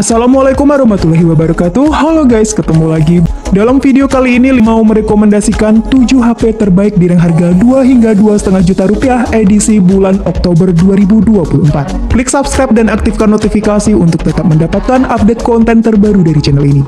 Assalamualaikum warahmatullahi wabarakatuh. Halo guys, ketemu lagi. Dalam video kali ini mau merekomendasikan 7 HP terbaik di harga 2 hingga 2,5 juta rupiah edisi bulan Oktober 2024. Klik subscribe dan aktifkan notifikasi untuk tetap mendapatkan update konten terbaru dari channel ini.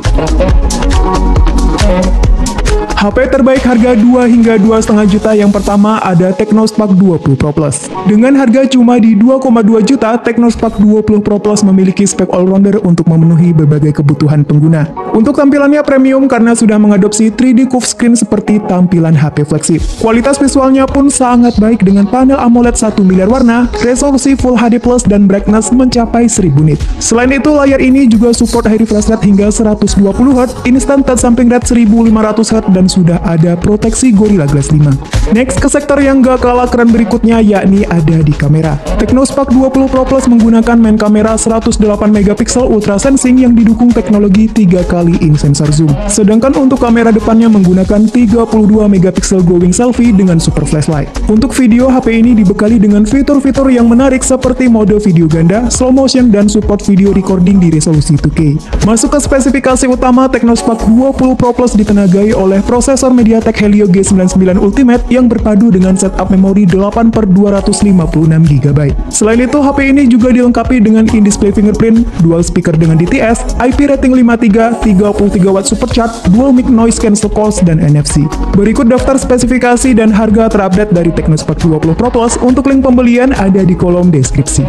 HP terbaik harga 2 hingga 2,5 juta yang pertama ada Technospark 20 Pro Plus. Dengan harga cuma di 2,2 juta, Technospark 20 Pro Plus memiliki spek all-rounder untuk memenuhi berbagai kebutuhan pengguna. Untuk tampilannya premium karena sudah mengadopsi 3D curve screen seperti tampilan HP flagship. Kualitas visualnya pun sangat baik dengan panel AMOLED 1 miliar warna, resolusi Full HD+, dan brightness mencapai 1000 nit. Selain itu, layar ini juga support high refresh rate hingga 120Hz, instant touch samping rate 1500Hz, dan sudah ada proteksi Gorilla Glass 5. Next ke sektor yang gak kalah keren berikutnya, yakni ada di kamera. Technospark 20 Pro Plus menggunakan main kamera 108 megapiksel ultra sensing yang didukung teknologi 3 kali in sensor zoom. Sedangkan untuk kamera depannya menggunakan 32 megapiksel glowing selfie dengan super flashlight. Untuk video, HP ini dibekali dengan fitur-fitur yang menarik seperti mode video ganda, slow motion, dan support video recording di resolusi 2K. Masuk ke spesifikasi utama, Technospark 20 Pro Plus ditenagai oleh prosesor MediaTek Helio G99 Ultimate yang berpadu dengan setup memori 8/256 GB. Selain itu, HP ini juga dilengkapi dengan in-display fingerprint, dual speaker dengan DTS, IP rating 5.3, 33 watt supercharge, dual mic noise cancel calls, dan NFC. Berikut daftar spesifikasi dan harga terupdate dari Technospark 20 Pro Plus. Untuk link pembelian ada di kolom deskripsi.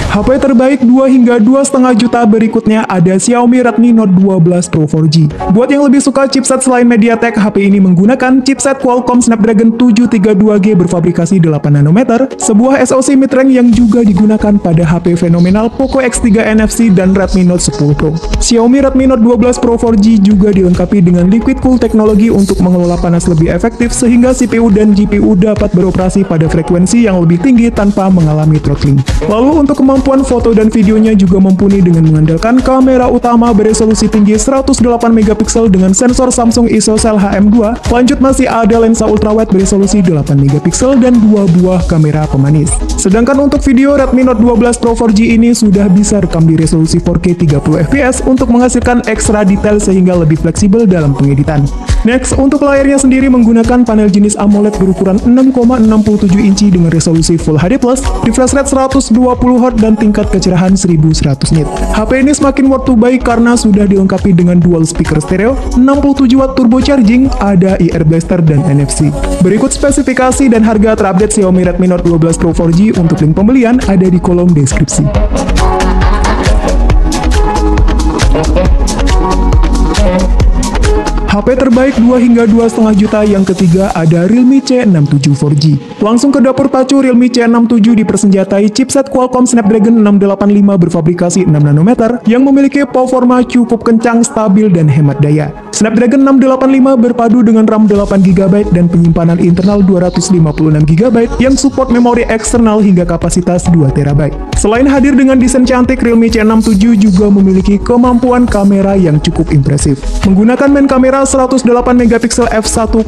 HP terbaik 2 hingga 2,5 juta berikutnya ada Xiaomi Redmi Note 12 Pro 4G. Buat yang lebih suka chipset selain MediaTek, HP ini menggunakan chipset Qualcomm Snapdragon 732G berfabrikasi 8 nanometer, sebuah SoC mid-range yang juga digunakan pada HP fenomenal Poco X3 NFC dan Redmi Note 10 Pro. Xiaomi Redmi Note 12 Pro 4G juga dilengkapi dengan liquid cool teknologi untuk mengelola panas lebih efektif sehingga CPU dan GPU dapat beroperasi pada frekuensi yang lebih tinggi tanpa mengalami throttling. Lalu untuk kemampuan foto dan videonya juga mumpuni dengan mengandalkan kamera utama beresolusi tinggi 108 megapiksel dengan sensor Samsung ISOCELL HM2. Lanjut masih ada lensa ultrawide beresolusi 8 megapiksel dan 2 buah kamera pemanis. Sedangkan untuk video, Redmi Note 12 Pro 4G ini sudah bisa rekam di resolusi 4K 30fps untuk menghasilkan ekstra detail sehingga lebih fleksibel dalam pengeditan. Next, untuk layarnya sendiri menggunakan panel jenis AMOLED berukuran 6,67 inci dengan resolusi Full HD+, refresh rate 120Hz, dan tingkat kecerahan 1100 nit. HP ini semakin worth to buy karena sudah dilengkapi dengan dual speaker stereo, 67 watt turbo charging, ada IR blaster, dan NFC. Berikut spesifikasi dan harga terupdate Xiaomi Redmi Note 12 Pro 4G. Untuk link pembelian ada di kolom deskripsi. HP terbaik 2 hingga 2,5 juta yang ketiga ada Realme C67 4G. Langsung ke dapur pacu, Realme C67 dipersenjatai chipset Qualcomm Snapdragon 685 berfabrikasi 6 nanometer yang memiliki performa cukup kencang, stabil, dan hemat daya. Snapdragon 685 berpadu dengan RAM 8GB dan penyimpanan internal 256GB yang support memori eksternal hingga kapasitas 2TB. Selain hadir dengan desain cantik, Realme C67 juga memiliki kemampuan kamera yang cukup impresif. Menggunakan main kamera 108 megapiksel f1.8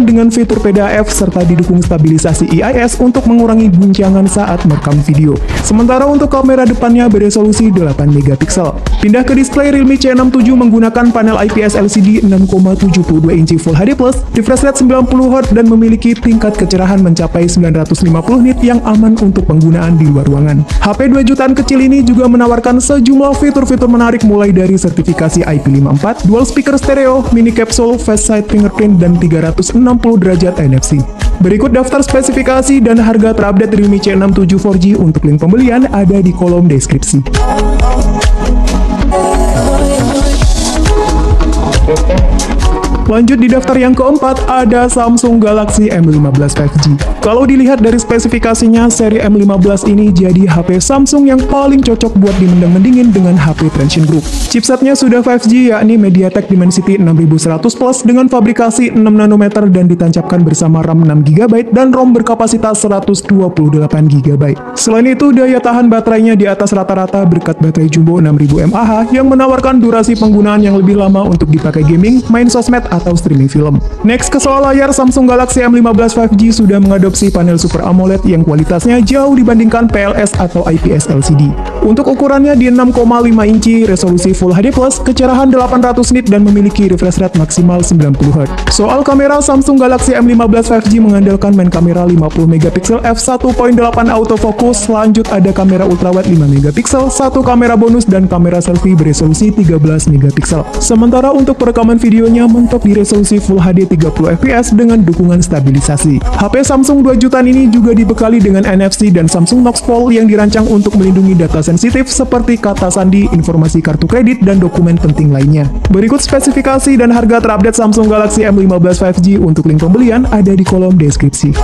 dengan fitur PDAF serta didukung stabilisasi IIS untuk mengurangi guncangan saat merekam video. Sementara untuk kamera depannya beresolusi 8 megapiksel. Pindah ke display, Realme C67 menggunakan panel IPS LCD 6,72 inci Full HD+, refresh rate 90Hz, dan memiliki tingkat kecerahan mencapai 950 nit yang aman untuk penggunaan di luar ruangan. HP 2 jutaan kecil ini juga menawarkan sejumlah fitur-fitur menarik mulai dari sertifikasi IP54, dual speaker stereo, mini capsule, face side fingerprint, dan 360 derajat NFC. Berikut daftar spesifikasi dan harga terupdate Realme C67 4G. Untuk link pembelian ada di kolom deskripsi. Lanjut di daftar yang keempat ada Samsung Galaxy M15 5G. Kalau dilihat dari spesifikasinya, seri M15 ini jadi HP Samsung yang paling cocok buat dimendang-mendingin dengan HP Transsion Group. Chipsetnya sudah 5G, yakni MediaTek Dimensity 6100 Plus dengan fabrikasi 6 nanometer dan ditancapkan bersama RAM 6GB dan ROM berkapasitas 128GB. Selain itu, daya tahan baterainya di atas rata-rata berkat baterai jumbo 6000 mAh yang menawarkan durasi penggunaan yang lebih lama untuk dipakai gaming, main sosmed, atau streaming film. Next ke soal layar, Samsung Galaxy M15 5G sudah mengadopsi panel Super AMOLED yang kualitasnya jauh dibandingkan PLS atau IPS LCD. Untuk ukurannya di 6,5 inci, resolusi Full HD+, kecerahan 800 nit dan memiliki refresh rate maksimal 90 Hz. Soal kamera, Samsung Galaxy M15 5G mengandalkan main kamera 50 megapiksel f1.8 autofocus, lanjut ada kamera ultrawide 5 megapiksel, satu kamera bonus dan kamera selfie beresolusi 13 megapiksel. Sementara untuk perekaman videonya mentok di resolusi Full HD 30 fps dengan dukungan stabilisasi. HP Samsung 2 jutaan ini juga dibekali dengan NFC dan Samsung Knox Vault yang dirancang untuk melindungi data sensitif seperti kata sandi, informasi kartu kredit, dan dokumen penting lainnya. Berikut spesifikasi dan harga terupdate Samsung Galaxy M15 5G. Untuk link pembelian ada di kolom deskripsi.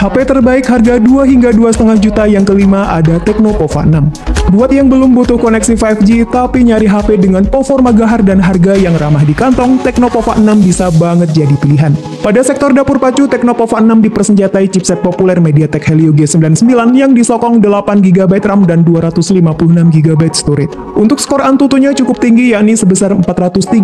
HP terbaik harga 2 hingga 2,5 juta yang kelima ada Tecno Pova 6. Buat yang belum butuh koneksi 5G tapi nyari HP dengan performa gahar dan harga yang ramah di kantong, Tecno Pova 6 bisa banget jadi pilihan. Pada sektor dapur pacu, Tecno Pova 6 dipersenjatai chipset populer MediaTek Helio G99 yang disokong 8GB RAM dan 256GB storage. Untuk skor Antutunya cukup tinggi, yakni sebesar 436.000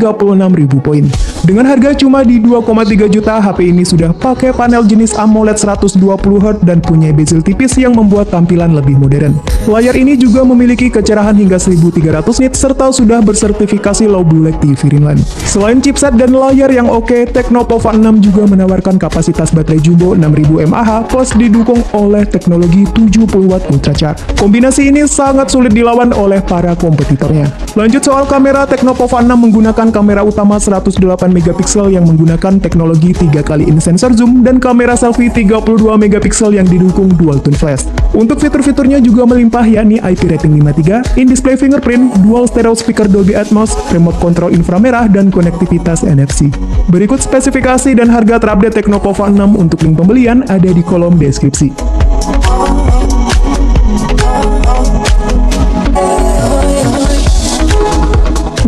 poin. Dengan harga cuma di 2,3 juta, HP ini sudah pakai panel jenis AMOLED 120Hz dan punya bezel tipis yang membuat tampilan lebih modern. Layar ini juga memiliki kecerahan hingga 1300 nit serta sudah bersertifikasi Low Blue Light TV Greenland. Selain chipset dan layar yang oke, Tecno Pova 6 juga menawarkan kapasitas baterai jumbo 6000 mAh plus didukung oleh teknologi 70W Ultra Charge. Kombinasi ini sangat sulit dilawan oleh para kompetitornya. Lanjut soal kamera, Tecno Pova 6 menggunakan kamera utama 108 megapiksel yang menggunakan teknologi 3x in sensor zoom dan kamera selfie 32 megapiksel yang didukung dual tone flash. Untuk fitur-fiturnya juga melimpah, yakni IP rating 5.3, in-display fingerprint, dual stereo speaker Dolby Atmos, remote control inframerah, dan konektivitas NFC. Berikut spesifikasi dan harga terupdate Tecno Pova 6. Untuk link pembelian ada di kolom deskripsi.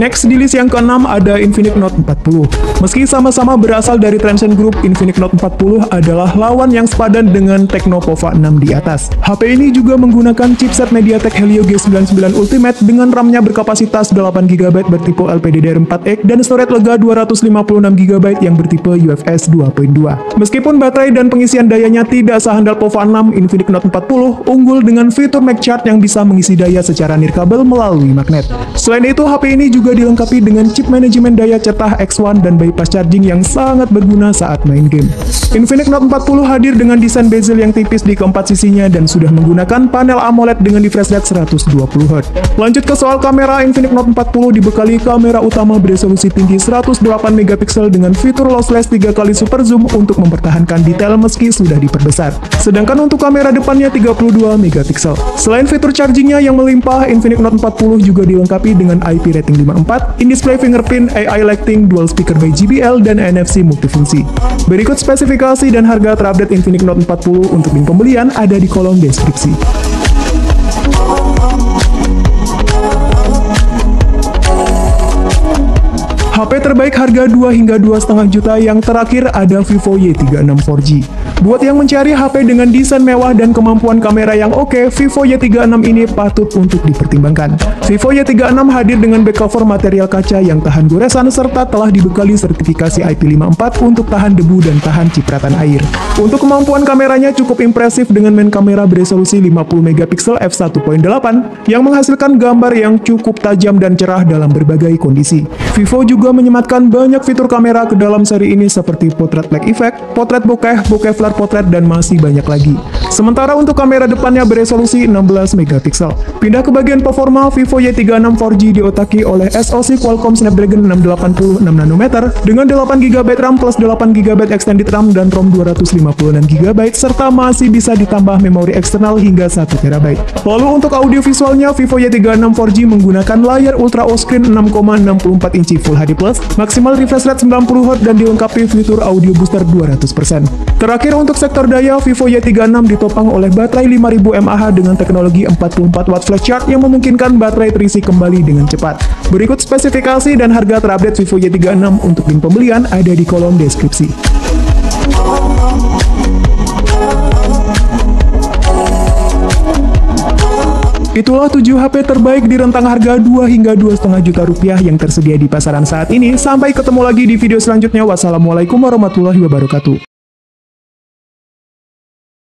Next, di list yang ke-6 ada Infinix Note 40. Meski sama-sama berasal dari Transsion Group, Infinix Note 40 adalah lawan yang sepadan dengan Tecno Pova 6 di atas. HP ini juga menggunakan chipset MediaTek Helio G99 Ultimate dengan RAM-nya berkapasitas 8GB bertipe LPDDR4X dan storage lega 256GB yang bertipe UFS 2.2. Meskipun baterai dan pengisian dayanya tidak sehandal Pova 6, Infinix Note 40 unggul dengan fitur MagCharge yang bisa mengisi daya secara nirkabel melalui magnet. Selain itu, HP ini juga dilengkapi dengan chip manajemen daya cetak X1 dan bypass charging yang sangat berguna saat main game. Infinix Note 40 hadir dengan desain bezel yang tipis di keempat sisinya dan sudah menggunakan panel AMOLED dengan refresh rate 120Hz. Lanjut ke soal kamera, Infinix Note 40 dibekali kamera utama beresolusi tinggi 108 megapiksel dengan fitur lossless 3x super zoom untuk mempertahankan detail meski sudah diperbesar. Sedangkan untuk kamera depannya 32 megapiksel. Selain fitur chargingnya yang melimpah, Infinix Note 40 juga dilengkapi dengan IP rating 5.4, in-display fingerprint, AI lighting, dual speaker by JBL, dan NFC multifungsi. Berikut spesifikasi dan harga terupdate Infinix Note 40. Untuk link pembelian ada di kolom deskripsi. HP terbaik harga 2 hingga 2,5 juta yang terakhir ada Vivo Y36 4G. Buat yang mencari HP dengan desain mewah dan kemampuan kamera yang oke, Vivo Y36 ini patut untuk dipertimbangkan. Vivo Y36 hadir dengan back cover material kaca yang tahan goresan serta telah dibekali sertifikasi IP54 untuk tahan debu dan tahan cipratan air. Untuk kemampuan kameranya cukup impresif dengan main kamera beresolusi 50 megapiksel f1.8 yang menghasilkan gambar yang cukup tajam dan cerah dalam berbagai kondisi. Vivo juga menyematkan banyak fitur kamera ke dalam seri ini seperti portrait black effect, portrait bokeh, bokeh flare portrait, dan masih banyak lagi. Sementara untuk kamera depannya beresolusi 16 megapiksel. Pindah ke bagian performa, Vivo Y36 4G diotaki oleh SoC Qualcomm Snapdragon 680 6nm dengan 8GB RAM plus 8GB extended RAM dan ROM 256GB serta masih bisa ditambah memori eksternal hingga 1TB. Lalu untuk audio visualnya, Vivo Y36 4G menggunakan layar Ultra O-Screen 6,64 inci Full HD+, maksimal refresh rate 90Hz dan dilengkapi fitur audio booster 200%. Terakhir untuk sektor daya, Vivo Y36 ditopang oleh baterai 5000 mAh dengan teknologi 44W flash charge yang memungkinkan baterai terisi kembali dengan cepat. Berikut spesifikasi dan harga terupdate Vivo Y36. Untuk link pembelian ada di kolom deskripsi. Itulah 7 HP terbaik di rentang harga 2 hingga 2,5 juta rupiah yang tersedia di pasaran saat ini. Sampai ketemu lagi di video selanjutnya. Wassalamualaikum warahmatullahi wabarakatuh.